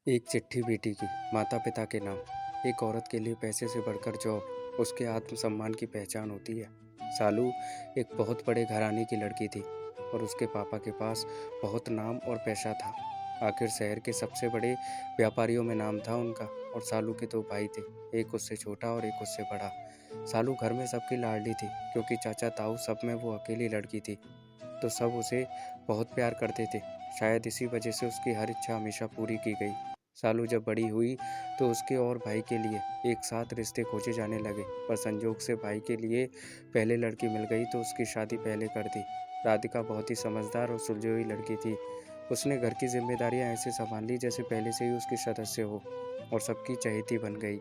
एक चिट्ठी बेटी की, माता पिता के नाम। एक औरत के लिए पैसे से बढ़कर जॉब उसके आत्मसम्मान की पहचान होती है। सालू एक बहुत बड़े घराने की लड़की थी और उसके पापा के पास बहुत नाम और पैसा था। आखिर शहर के सबसे बड़े व्यापारियों में नाम था उनका। और सालू के दो भाई थे, एक उससे छोटा और एक उससे बड़ा। सालू घर में सबकी लाडली थी क्योंकि चाचा ताऊ सब में वो अकेली लड़की थी, तो सब उसे बहुत प्यार करते थे। शायद इसी वजह से उसकी हर इच्छा हमेशा पूरी की गई। सालू जब बड़ी हुई तो उसके और भाई के लिए एक साथ रिश्ते खोजे जाने लगे, पर संजोग से भाई के लिए पहले लड़की मिल गई तो उसकी शादी पहले कर दी। राधिका बहुत ही समझदार और सुलझी हुई लड़की थी। उसने घर की जिम्मेदारियां ऐसे संभाल ली जैसे पहले से ही उसकी सदस्य हो और सबकी चहेती बन गई।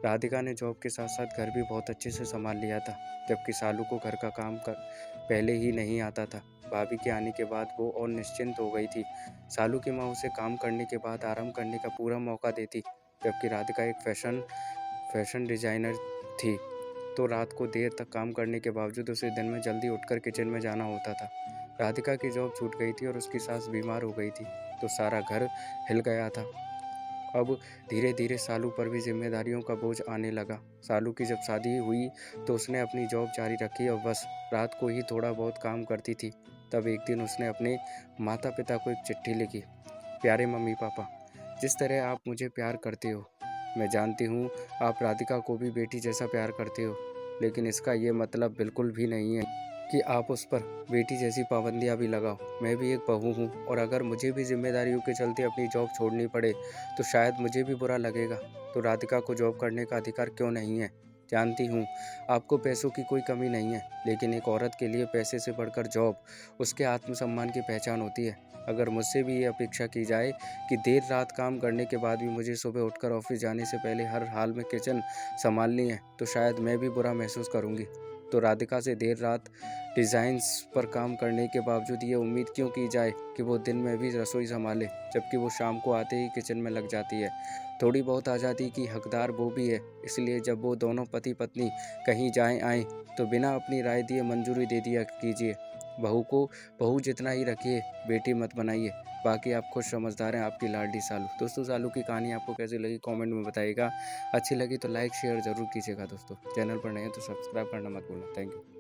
राधिका ने जॉब के साथ साथ घर भी बहुत अच्छे से संभाल लिया था, जबकि सालू को घर का काम कर पहले ही नहीं आता था। भाभी के आने के बाद वो और निश्चिंत हो गई थी। सालू की माँ उसे काम करने के बाद आराम करने का पूरा मौका देती, जबकि राधिका एक फैशन डिजाइनर थी, तो रात को देर तक काम करने के बावजूद उसे दिन में जल्दी उठकर किचन में जाना होता था। राधिका की जॉब छूट गई थी और उसकी सास बीमार हो गई थी, तो सारा घर हिल गया था। अब धीरे धीरे सालू पर भी जिम्मेदारियों का बोझ आने लगा। सालू की जब शादी हुई तो उसने अपनी जॉब जारी रखी और बस रात को ही थोड़ा बहुत काम करती थी। तब एक दिन उसने अपने माता पिता को एक चिट्ठी लिखी। प्यारे मम्मी पापा, जिस तरह आप मुझे प्यार करते हो, मैं जानती हूँ आप राधिका को भी बेटी जैसा प्यार करते हो, लेकिन इसका ये मतलब बिल्कुल भी नहीं है कि आप उस पर बेटी जैसी पाबंदियाँ भी लगाओ। मैं भी एक बहू हूँ और अगर मुझे भी जिम्मेदारियों के चलते अपनी जॉब छोड़नी पड़े तो शायद मुझे भी बुरा लगेगा। तो राधिका को जॉब करने का अधिकार क्यों नहीं है? जानती हूँ आपको पैसों की कोई कमी नहीं है, लेकिन एक औरत के लिए पैसे से बढ़कर जॉब उसके आत्मसम्मान की पहचान होती है। अगर मुझसे भी ये अपेक्षा की जाए कि देर रात काम करने के बाद भी मुझे सुबह उठकर ऑफिस जाने से पहले हर हाल में किचन संभालनी है, तो शायद मैं भी बुरा महसूस करूँगी। तो राधिका से देर रात डिज़ाइंस पर काम करने के बावजूद ये उम्मीद क्यों की जाए कि वो दिन में भी रसोई संभाले, जबकि वो शाम को आते ही किचन में लग जाती है। थोड़ी बहुत आज़ादी की हकदार वो भी है, इसलिए जब वो दोनों पति पत्नी कहीं जाएं आएँ तो बिना अपनी राय दिए मंजूरी दे दिया कीजिए। बहू को बहू जितना ही रखिए, बेटी मत बनाइए। बाकी आप खुद समझदार हैं, आपकी लाडली सालू। दोस्तों, सालू की कहानी आपको कैसी लगी कमेंट में बताइएगा। अच्छी लगी तो लाइक शेयर ज़रूर कीजिएगा। दोस्तों, चैनल पर नए हैं तो सब्सक्राइब करना मत भूलना। Thank you.